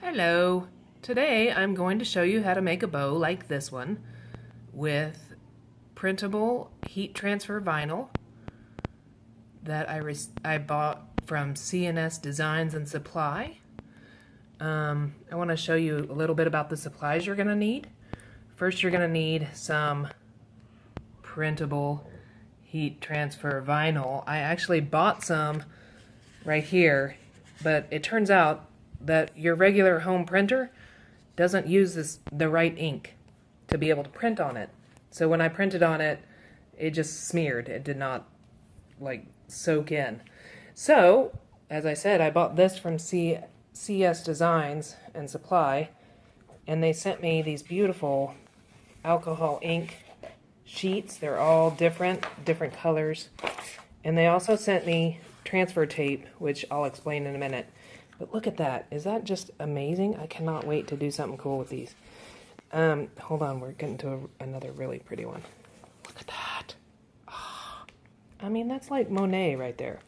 Hello! Today I'm going to show you how to make a bow like this one with printable heat transfer vinyl that I bought from C&S Designs and Supply. I want to show you a little bit about the supplies you're going to need. First, you're going to need some printable heat transfer vinyl. I actually bought some right here, but it turns out that your regular home printer doesn't use the right ink to be able to print on it. So when I printed on it, it just smeared. It did not soak in. So, as I said, I bought this from CS Designs and Supply, and they sent me these beautiful alcohol ink sheets. They're all different colors. And they also sent me transfer tape, which I'll explain in a minute. But look at that. Is that just amazing? I cannot wait to do something cool with these. Hold on, we're getting to another really pretty one. Look at that. Oh, I mean, that's like Monet right there.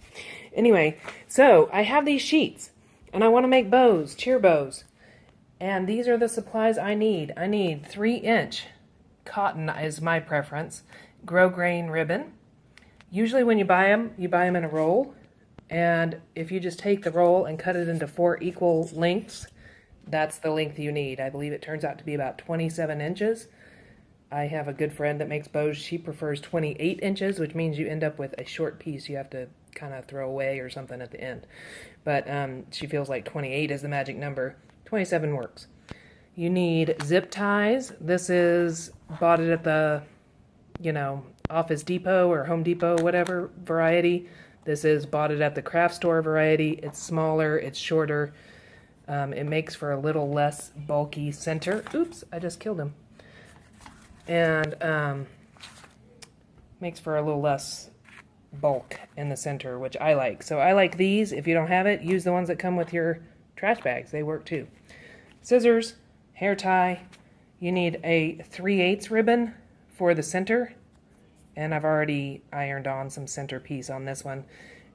Anyway, so I have these sheets, and I want to make bows, cheer bows. And these are the supplies I need. I need 3-inch cotton is my preference, grosgrain ribbon. Usually when you buy them in a roll. And if you just take the roll and cut it into 4 equal lengths, that's the length you need. I believe it turns out to be about 27 inches. I have a good friend that makes bows. She prefers 28 inches, which means you end up with a short piece you have to kind of throw away or something at the end. But she feels like 28 is the magic number. 27 works. You need zip ties. This is bought it at the, Office Depot or Home Depot, whatever variety. This is bought it at the craft store variety. It's smaller, it's shorter. It makes for a little less bulky center. Oops, I just killed him. And makes for a little less bulk in the center, which I like. So I like these. If you don't have it, use the ones that come with your trash bags. They work too. Scissors, hair tie. You need a 3/8 ribbon for the center. And I've already ironed on some centerpiece on this one.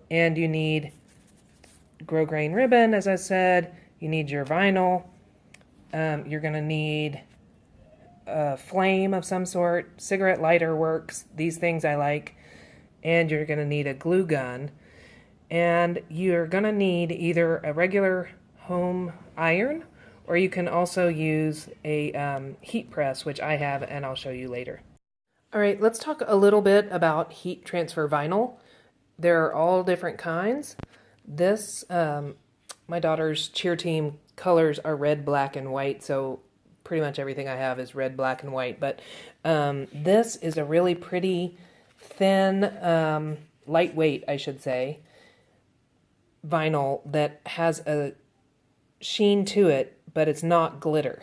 And you need grosgrain ribbon, as I said. You need your vinyl. You're going to need a flame of some sort. Cigarette lighter works. These things I like. And you're going to need a glue gun. And you're going to need either a regular home iron, or you can also use a heat press, which I have, and I'll show you later. All right, let's talk a little bit about heat transfer vinyl. There are all different kinds. This, my daughter's cheer team colors are red, black, and white, so pretty much everything I have is red, black, and white. But this is a really pretty, thin, lightweight, I should say, vinyl that has a sheen to it, but it's not glitter.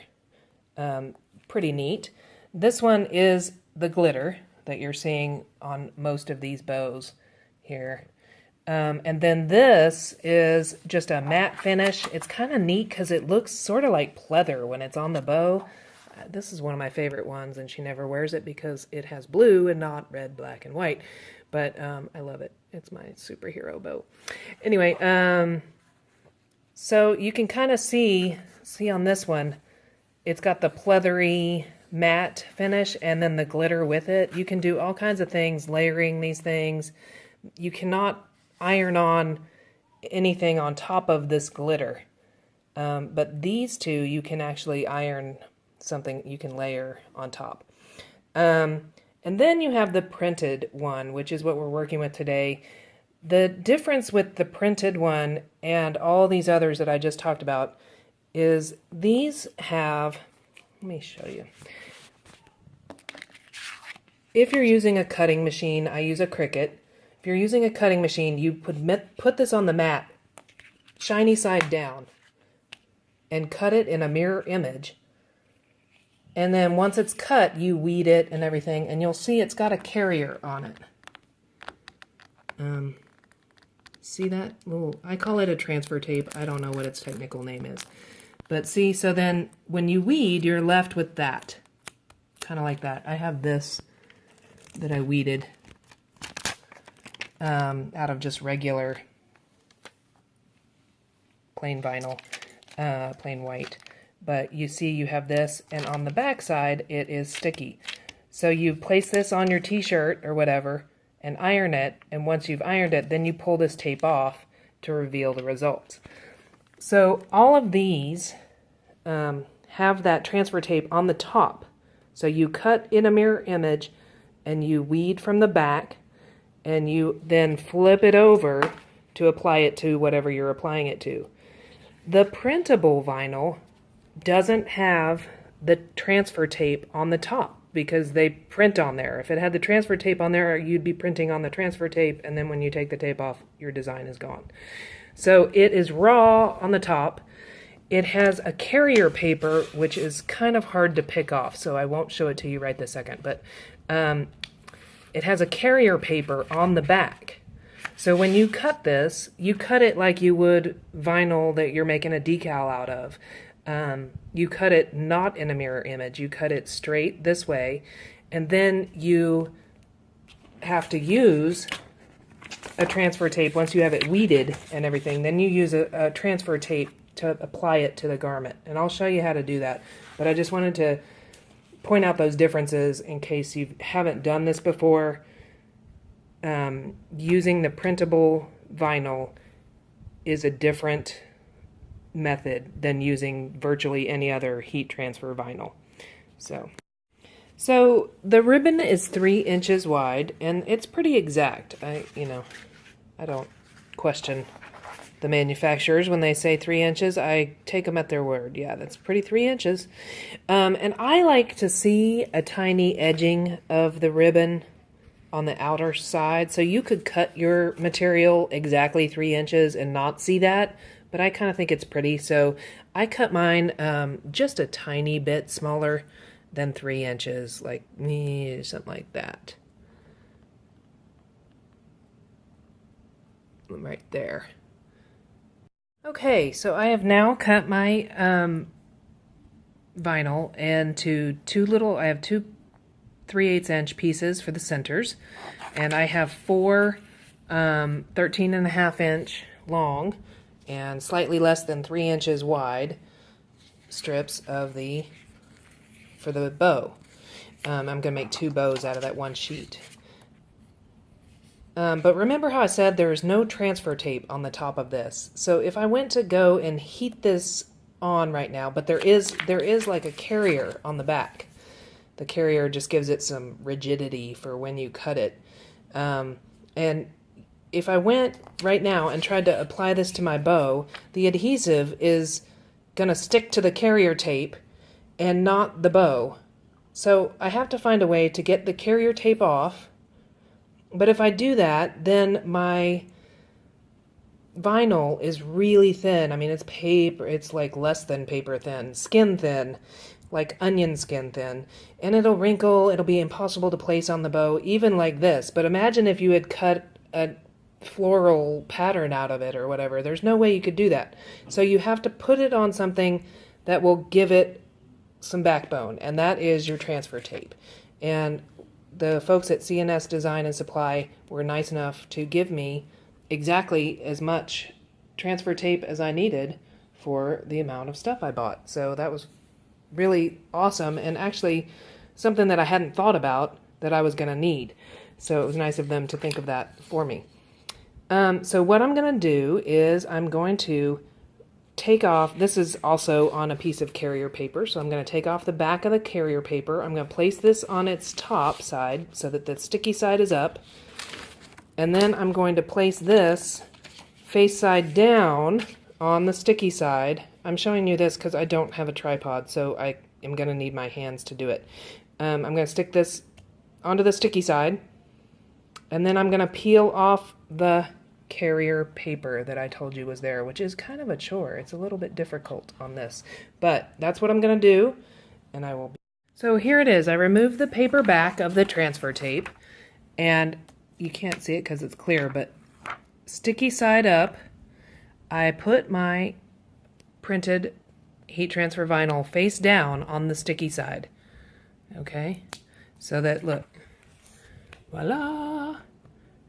Pretty neat. This one is the glitter that you're seeing on most of these bows here. And then this is just a matte finish. It's kind of neat because it looks sort of like pleather when it's on the bow. This is one of my favorite ones, and she never wears it because it has blue and not red, black, and white. But I love it. It's my superhero bow. Anyway, so you can kind of see on this one, it's got the pleathery matte finish and then the glitter with it. You can do all kinds of things layering these things. You cannot iron on anything on top of this glitter. But these two, you can actually iron something you can layer on top. And then you have the printed one, which is what we're working with today. The difference with the printed one and all these others that I just talked about is these have, let me show you. If you're using a cutting machine, I use a Cricut. If you're using a cutting machine, you put this on the mat, shiny side down, and cut it in a mirror image. And then once it's cut, you weed it and everything, and you'll see it's got a carrier on it. See that? I call it a transfer tape. I don't know what its technical name is. But see, so then when you weed, you're left with that. Kind of like that. I have this that I weeded out of just regular plain vinyl. plain white. But you see you have this, and on the back side it is sticky. So you place this on your t-shirt or whatever and iron it, and once you've ironed it, then you pull this tape off to reveal the results. So all of these have that transfer tape on the top. So you cut in a mirror image and you weed from the back, and you then flip it over to apply it to whatever you're applying it to. The printable vinyl doesn't have the transfer tape on the top because they print on there. If it had the transfer tape on there, you'd be printing on the transfer tape, and then when you take the tape off, your design is gone. So it is raw on the top. It has a carrier paper, which is kind of hard to pick off, so I won't show it to you right this second, but it has a carrier paper on the back. So when you cut this, you cut it like you would vinyl that you're making a decal out of. You cut it not in a mirror image. You cut it straight this way, and then you have to use a transfer tape once you have it weeded and everything. Then you use a transfer tape to apply it to the garment, and I'll show you how to do that. But I just wanted to point out those differences in case you haven't done this before. Using the printable vinyl is a different method than using virtually any other heat transfer vinyl. So the ribbon is 3 inches wide, and it's pretty exact. I don't question the manufacturers when they say 3 inches. I take them at their word. Yeah, that's pretty 3 inches. And I like to see a tiny edging of the ribbon on the outer side. So you could cut your material exactly 3 inches and not see that, but I kind of think it's pretty. So I cut mine just a tiny bit smaller than 3 inches, like something like that. Right there. Okay, so I have now cut my vinyl into I have two 3/8 inch pieces for the centers, and I have 4 13.5 inch long and slightly less than 3 inches wide strips for the bow. I'm going to make 2 bows out of that one sheet. But remember how I said there's no transfer tape on the top of this. So if I went to go and heat this on right now, but there is like a carrier on the back. The carrier just gives it some rigidity for when you cut it. And if I went right now and tried to apply this to my bow, the adhesive is going to stick to the carrier tape and not the bow. So I have to find a way to get the carrier tape off. But if I do that, then my vinyl is really thin. I mean, it's paper, it's like less than paper thin, skin thin, like onion skin thin. And it'll wrinkle, it'll be impossible to place on the bow, even like this. But imagine if you had cut a floral pattern out of it or whatever. There's no way you could do that. So you have to put it on something that will give it some backbone, and that is your transfer tape. And the folks at CNS Design and Supply were nice enough to give me exactly as much transfer tape as I needed for the amount of stuff I bought. So that was really awesome, and actually something that I hadn't thought about that I was going to need. So it was nice of them to think of that for me. So what I'm going to do is I'm going to take off, this is also on a piece of carrier paper, so I'm going to take off the back of the carrier paper. I'm going to place this on its top side so that the sticky side is up. And then I'm going to place this face side down on the sticky side. I'm showing you this because I don't have a tripod, so I am going to need my hands to do it. I'm going to stick this onto the sticky side, and then I'm going to peel off the carrier paper that I told you was there, which is kind of a chore. It's a little bit difficult on this, but that's what I'm going to do, and I will be. So here it is. I removed the paper back of the transfer tape, and you can't see it because it's clear, but sticky side up, I put my printed heat transfer vinyl face down on the sticky side. Okay, so that, look, voila,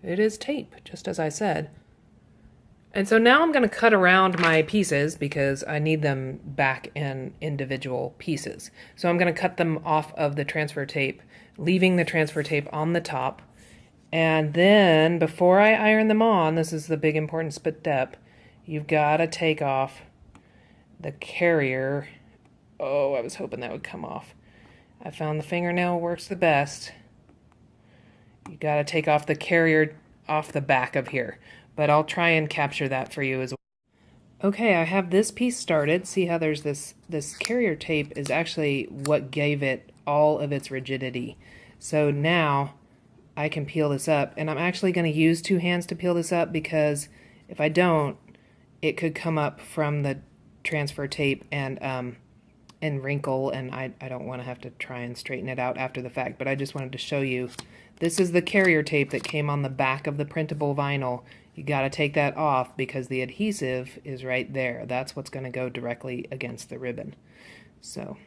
it is tape, just as I said. And so now I'm going to cut around my pieces because I need them back in individual pieces. So I'm going to cut them off of the transfer tape, leaving the transfer tape on the top. And then before I iron them on, this is the big important step, you've got to take off the carrier. Oh, I was hoping that would come off. I found the fingernail works the best. You got to take off the carrier off the back of here, but I'll try and capture that for you as well. Okay, I have this piece started. See how there's this carrier tape is actually what gave it all of its rigidity. So now I can peel this up, and I'm actually going to use 2 hands to peel this up because if I don't, it could come up from the transfer tape and wrinkle, and I don't want to have to try and straighten it out after the fact, but I just wanted to show you. This is the carrier tape that came on the back of the printable vinyl. You got to take that off because the adhesive is right there. That's what's going to go directly against the ribbon. So